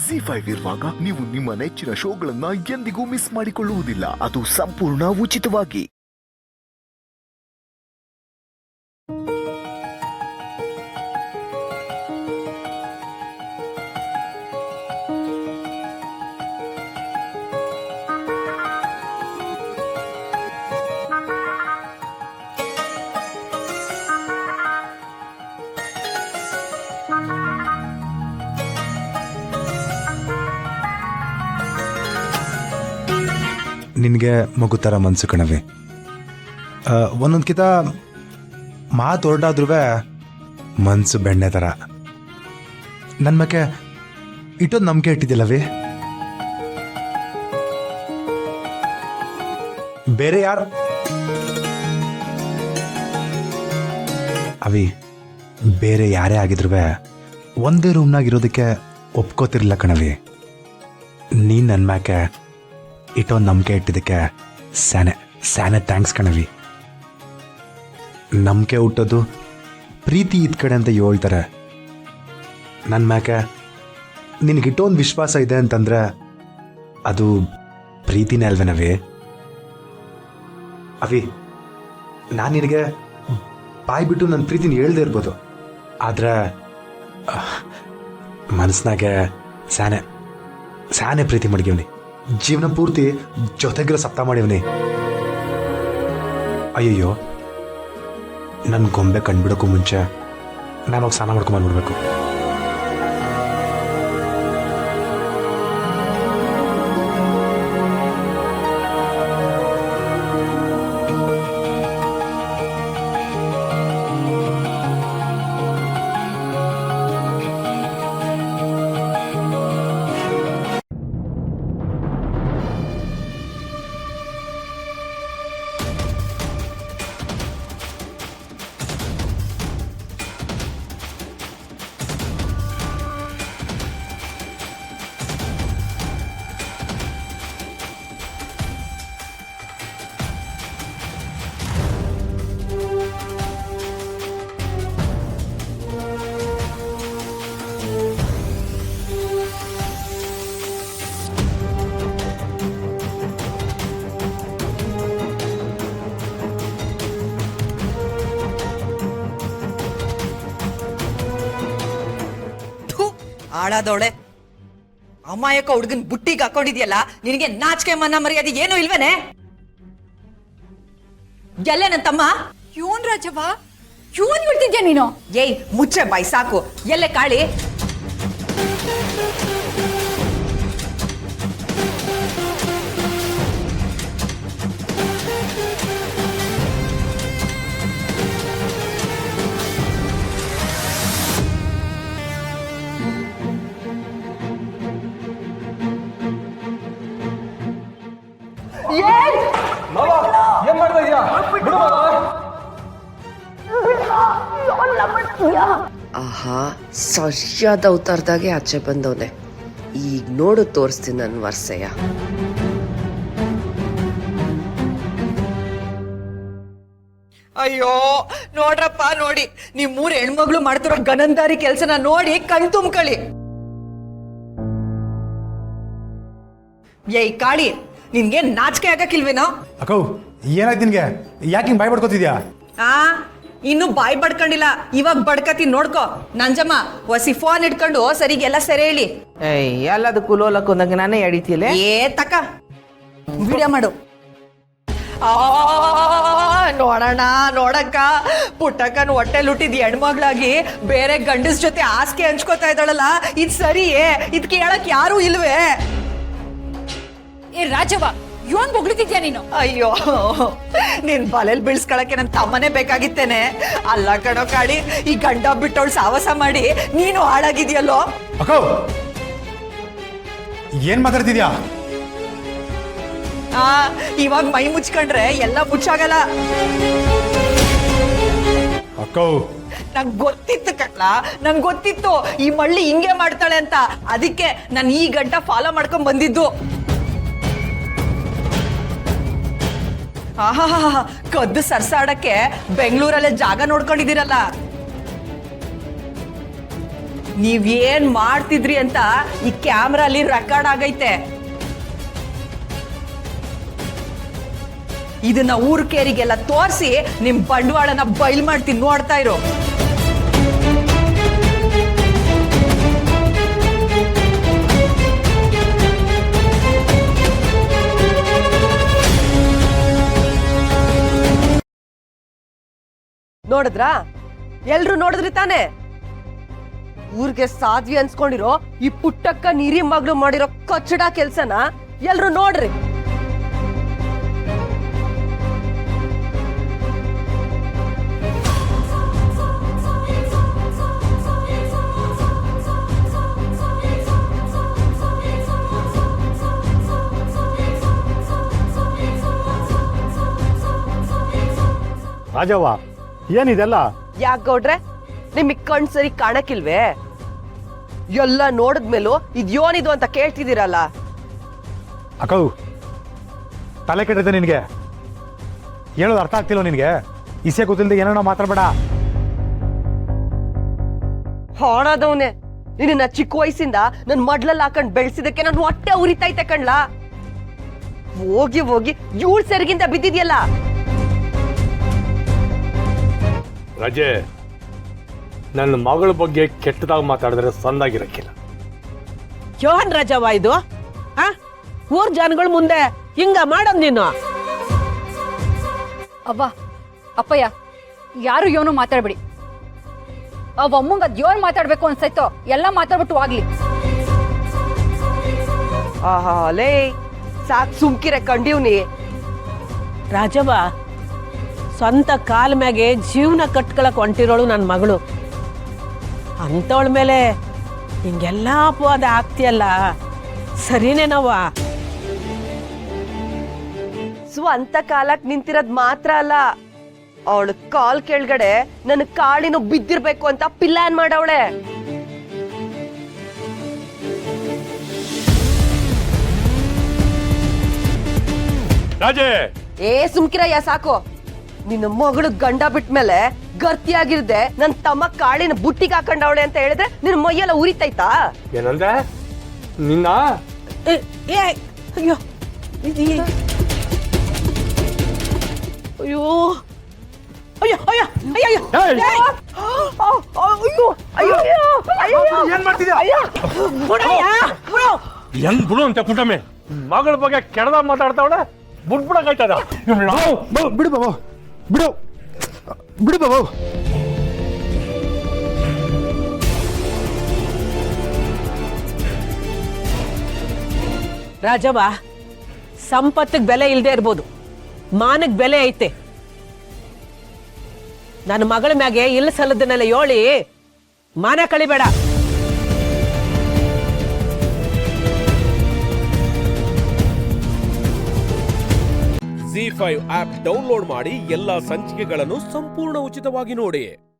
ಜಿ5 ಇರುವಾಗ ನೀವು ನಿಮ್ಮ ನೆಚ್ಚಿನ ಶೋಗಳನ್ನ ಎಂದಿಗೂ ಮಿಸ್ ಮಾಡಿಕೊಳ್ಳುವುದಿಲ್ಲ. ಅದು ಸಂಪೂರ್ಣ ಉಚಿತವಾಗಿ. ನಿನಗೆ ಮಗು ಥರ ಮನಸ್ಸು ಕಣವೆ. ಒಂದೊಂದ್ಕಿತ ಮಾತು ಹೊರಟಾದ್ರೂ ಮನಸ್ಸು ಬೆಣ್ಣೆ ಥರ. ನನ್ನ ಮೇಲೆ ಇಟ್ಟೊಂದು ನಂಬಿಕೆ ಇಟ್ಟಿದ್ದಿಲ್ಲವೇ? ಬೇರೆ ಯಾರು ಅವಿ, ಬೇರೆ ಯಾರೇ ಆಗಿದ್ರು ಒಂದೇ ರೂಮ್ನಾಗಿರೋದಕ್ಕೆ ಒಪ್ಕೋತಿರ್ಲಿಲ್ಲ ಕಣವಿ. ನೀನು ನನ್ನ ಮ್ಯಾಕೆ ಇಟ್ಟೊಂದು ನಂಬಿಕೆ ಇಟ್ಟಿದ್ದಕ್ಕೆ ಸ್ಯಾನೆ ಥ್ಯಾಂಕ್ಸ್ ಕಣವಿ. ನಂಬಿಕೆ ಹುಟ್ಟೋದು ಪ್ರೀತಿ ಇದ್ ಕಡೆ ಅಂತ ಹೇಳ್ತಾರೆ. ನನ್ನ ಮ್ಯಾಕೆ ನಿನಗಿಟ್ಟೊಂದು ವಿಶ್ವಾಸ ಇದೆ ಅಂತಂದ್ರೆ ಅದು ಪ್ರೀತಿನೇ ಅಲ್ವೇನವಿ? ಅವಿ, ನಾನು ನಿನಗೆ ಬಾಯ್ ಬಿಟ್ಟು ನನ್ನ ಪ್ರೀತಿನ ಹೇಳ್ದೇ ಇರ್ಬೋದು, ಆದ್ರೆ ಮನಸ್ಸಿನಾಗೆ ಸ್ಯಾನೆ ಪ್ರೀತಿ ಮಡಗಿವ್ನಿ. ಜೀವನ ಪೂರ್ತಿ ಜೊತೆಗಿರೋ ಸಪ್ತ ಮಾಡಿವ್ನಿ. ಅಯ್ಯಯ್ಯೋ, ನನ್ನ ಗೊಂಬೆ ಕಂಡುಬಿಡೋಕ್ಕೂ ಮುಂಚೆ ನಾನು ಹೋಗಿ ಸ್ನಾನ ಮಾಡ್ಕೊಂಬಂದ್ಬಿಡ್ಬೇಕು. ಆಳಾದವಳೆ, ಅಮಾಯಕ ಹುಡುಗನ್ ಬುಟ್ಟಿಗೆ ಹಾಕೊಂಡಿದ್ಯಲ್ಲ, ನಿನಗೆ ನಾಚಿಕೆ ಮನ್ನ ಮರ್ಯಾದೆ ಏನು ಇಲ್ವೇನೆ? ಎಲ್ಲೇ ನನ್ನ ತಮ್ಮ? ಇವನ್ ರಾಜವ್ವ, ಇವನ್ ಬಿಡ್ತಿದ್ಯಾ ನೀನು? ಏಯ್ ಮುಚ್ಚೆ ಬಾಯ್ ಸಾಕು. ಎಲ್ಲೇ ಕಾಳಿ? ಆಹಾ, ಸರಿಯಾದ ಅವತಾರದಾಗೆ ಆಚೆ ಬಂದವನೆ. ಈಗ ನೋಡು ತೋರಿಸ್ತೀನಿ ನನ್ನ ವರ್ಷಯ. ಅಯ್ಯೋ ನೋಡ್ರಪ್ಪ, ನೋಡಿ ನೀವ್ 3 ಹೆಣ್ಮಗ್ಳು ಮಾಡ್ತಿರೋ ಗನಂದಾರಿ ಕೆಲ್ಸನ ನೋಡಿ ಕಣ್ ತುಂಬ್ಕಳಿ. ಏಯ್ ಕಾಳಿ, ನಿನ್ಗೆ ನಾಚಿಕೆ ಆಗಕ್ಕಿಲ್ವೇನೋ? ಅಕ್ಕೋ, ಏನಾಯ್ತು ನಿನ್ಗೆ? ಯಾಕೆ ಹಿಂಗೆ ಬಾಯ್ ಬಡ್ಕೋತಿದ್ಯಾ? ಇನ್ನು ಬಾಯ್ ಬಡ್ಕೊಂಡಿಲ್ಲ, ಇವಾಗ ಬಡ್ಕತೀನಿ ನೋಡ್ಕೋ. ನಂಜಮ್ಮ ಹೊಸಿ ಫೋನ್ ಇಟ್ಕೊಂಡು ಸರಿಗೆಲ್ಲ ಸೆರೆ ಹೇಳಿ. ಎಲ್ಲದು ಕುಲೋಲಕ್ಕೊಂದಂಗೆ ನಾನೇ ಎಡಿತಿಲ್ಲ. ಏ ತಕ್ಕ ವಿಡಿಯೋ ಮಾಡು. ನೋಡೋಣ ನೋಡಕ್ಕ, ಪುಟ್ಟಕ್ಕನ ಹೊಟ್ಟೆಲ್ ಹುಟ್ಟಿದ್ ಹೆಣ್ಮಗ್ಳಾಗಿ ಬೇರೆ ಗಂಡಸ್ ಜೊತೆ ಆಸ್ಕೆ ಹಂಚ್ಕೋತಾ ಇದ್ದಾಳಲ್ಲ, ಇದ್ ಸರಿಯೇ? ಇದ್ ಕೇಳಕ್ ಯಾರು ಇಲ್ವೇ? ಏ ರಾಜವ್ವ, ಇವನ್ ಬೊಗ್ಳಿತಿದ್ಯಾ ನೀನು? ಅಯ್ಯೋ, ನೀನ್ ಬಲೆಲ್ ಬೀಳ್ಸ್ಕೊಳಕ್ಕೆ ನನ್ ತಮ್ಮನೇ ಬೇಕಾಗಿತ್ತೇನೆ. ಅಲ್ಲ ಕಣೋ ಕಾಳಿ, ಈ ಗಂಡ ಬಿಟ್ಟವಳು ಸಾವಸ ಮಾಡಿ ನೀನು ಹಾಳಾಗಿದ್ಯಲ್ಲೋ. ಅಕ್ಕೋ, ಏನ್ ಮಾತಾಡ್ತಿದ್ಯಾ? ಇವಾಗ ಮೈ ಮುಚ್ಕೊಂಡ್ರೆ ಎಲ್ಲ ಮುಚ್ಚಾಗಲ್ಲ. ಅಕ್ಕೋ, ನಂಗ್ ಗೊತ್ತಿತ್ತು ಕಟ್ಲ, ನಂಗ್ ಗೊತ್ತಿತ್ತು ಈ ಮಳ್ಳಿ ಹಿಂಗೆ ಮಾಡ್ತಾಳೆ ಅಂತ. ಅದಕ್ಕೆ ನಾನು ಈ ಗಂಟ ಫಾಲೋ ಮಾಡ್ಕೊಂಡ್ ಬಂದಿದ್ದು. ಕದ್ದು ಸರ್ಸಾಡಕ್ಕೆ ಬೆಂಗಳೂರಲ್ಲೇ ಜಾಗ ನೋಡ್ಕೊಂಡಿದ್ದೀರಲ್ಲ. ನೀವೇನ್ ಮಾಡ್ತಿದ್ರಿ ಅಂತ ಈ ಕ್ಯಾಮ್ರಲ್ಲಿ ರೆಕಾರ್ಡ್ ಆಗೈತೆ. ಇದನ್ನ ಊರ್ ಕೇರಿಗೆಲ್ಲ ತೋರಿಸಿ ನಿಮ್ ಬಂಡವಾಳನ ಬಯಲ್ ಮಾಡ್ತೀನಿ, ನೋಡ್ತಾ ಇರೋ. ನೋಡಿದ್ರಾ? ಎಲ್ರು ನೋಡಿದ್ರಿ ತಾನೆ? ಊರ್ಗೆ ಸಾಧ್ವಿ ಅನ್ಸ್ಕೊಂಡಿರೋ ಈ ಪುಟ್ಟಕ್ಕ ನೀರಿ ಮಗಳು ಮಾಡಿರೋ ಕಚ್ಚಡ ಕೆಲ್ಸನ ಎಲ್ರು ನೋಡ್ರಿ. ರಾಜವ್ವ, ಏನಿದೆಲ್ಲ? ಯಾಕೆ ಗೌಡ್ರೆ, ನಿಮಗ್ ಕಣ್ ಸರಿ ಕಾಣಕ್ಕಿಲ್ವೇ? ಎಲ್ಲ ನೋಡಿದ್ಮೇಲೂ ಇದ್ಯೋನಿದು ಅಂತ ಕೇಳ್ತಿದ್ದೀರಲ್ಲ. ಅಕ್ಕವು ತಲೆ ಕೆಟ್ಟಿದೆ ನಿನಗೆ, ಹೇಳೋದು ಅರ್ಥ ಆಗ್ತಿಲ್ಲ ನಿನಗೆ. ಇಸೆ ಗೊತ್ತಿಲ್ಲದೆ ಏನೋ ಮಾತಾಡ್ಬೇಡ. ಹಾಳಾದವನೇ, ನಿನ್ನ ಚಿಕ್ಕ ವಯಸ್ಸಿಂದ ನನ್ ಮಡ್ಲಲ್ಲಿ ಹಾಕೊಂಡ್ ಬೆಳೆಸಿದಕ್ಕೆ ನನ್ ಹೊಟ್ಟೆ ಉರಿತೈತೆ ಕಣ್ಲಾ. ಹೋಗಿ ಹೋಗಿ ಇವಳ ಸೆರಗಿಂದ ಬಿದ್ದಿದ್ಯಲ್ಲ. ರಜೆ, ನನ್ನ ಮಗಳ ಬಗ್ಗೆ ಕೆಟ್ಟದಾಗ ಮಾತಾಡಿದ್ರೆ ಸಂದಾಗಿರಕ್ಕಿಲ್ಲ. ಯೋಹನ್ ರಾಜವ್ವ ಇದು? ಊರ್ ಜನಗಳ ಮುಂದೆ ಹಿಂಗ ಮಾಡೋದ್ ನೀನು? ಅವ್ವ, ಅಪ್ಪಯ್ಯ, ಯಾರು ಯೋನು ಮಾತಾಡ್ಬಿಡಿ. ಅವ್ ಅಮ್ಮಂಗ ಅದ್ ಯೋನ್ ಮಾತಾಡ್ಬೇಕು ಅನ್ಸೈತೋ ಎಲ್ಲ ಮಾತಾಡ್ಬಿಟ್ಟು ಆಗ್ಲಿ. ಆಹಾ ಲೇ, ಸಾಕ್ ಸುಮ್ಕಿರೆ ಕಂಡೀವ್ನಿ. ರಾಜವ್ವ, ಸ್ವಂತ ಕಾಲ್ ಮ್ಯಾಗೆ ಜೀವನ ಕಟ್ಕೊಳಕ್ ಹೊಂಟಿರೋಳು ನನ್ನ ಮಗಳು. ಅಂತವಳ ಮೇಲೆ ಹಿಂಗೆಲ್ಲ ಅಪವಾದ ಆಗ್ತಿಯಲ್ಲ, ಸರಿನೇನವ್ವ? ಸ್ವಂತ ಕಾಲಕ್ ನಿಂತಿರೋದ್ ಮಾತ್ರ ಅಲ್ಲ, ಅವಳು ಕಾಲ್ ಕೆಳಗಡೆ ನನ್ನ ಕಾಳಿನ ಬಿದ್ದಿರ್ಬೇಕು ಅಂತ ಪ್ಲಾನ್ ಮಾಡವಳೆ. ರಾಜೆ, ಏ ಸುಮ್ಕಿರಯ್ಯ ಸಾಕು. ನಿನ್ನ ಮಗಳು ಗಂಡ ಬಿಟ್ಮೇಲೆ ಗರ್ತಿಯಾಗಿರ್ದೆ ನನ್ ತಮ್ಮ ಕಾಳಿನ ಬುಟ್ಟಿಗೆ ಹಾಕೊಂಡವಳೆ ಅಂತ ಹೇಳಿದ್ರೆ ನಿನ್ನ ಮೈಯೆಲ್ಲ ಉರಿತೈತಾ? ಏನಂದೆ ನಿನ್ನ? ಅಯ್ಯೋ ಅಯ್ಯೋ ಅಯ್ಯೋ ಅಯ್ಯೋ ಅಯ್ಯೋ ಏನ್ ಮಾಡ್ತಿದ್ಯಾ? ಹೆಂಗ್ ಬಿಡು ಅಂತ ಪುಟ್ಟಮ್ಮೆ, ಮಗಳ ಬಗ್ಗೆ ಕೆಡದ ಮಾತಾಡ್ತಾವಳೆ. ಬಿಡ್ಬಿಡಕಾಯ್ತದ? ಬಿಡು ಬಾಬು, ಬಿಡು ಬಿಡು ಬಾಬು. ರಾಜವ್ವ, ಸಂಪತ್ತಿಗೆ ಬೆಲೆ ಇಲ್ಲದೆ ಇರ್ಬೋದು, ಮಾನಕ್ ಬೆಲೆ ಐತೆ. ನನ್ನ ಮಗಳ ಮ್ಯಾಗೆ ಇಲ್ಲ ಸಲ್ಲದನ್ನೆಲ್ಲ ಹೇಳಿ ಮಾನ ಕಳಿಬೇಡ. ZEE5 ಆಪ್ ಡೌನ್ಲೋಡ್ ಮಾಡಿ ಎಲ್ಲಾ ಸಂಚಿಕೆಗಳನ್ನು ಸಂಪೂರ್ಣ ಉಚಿತವಾಗಿ ನೋಡಿ.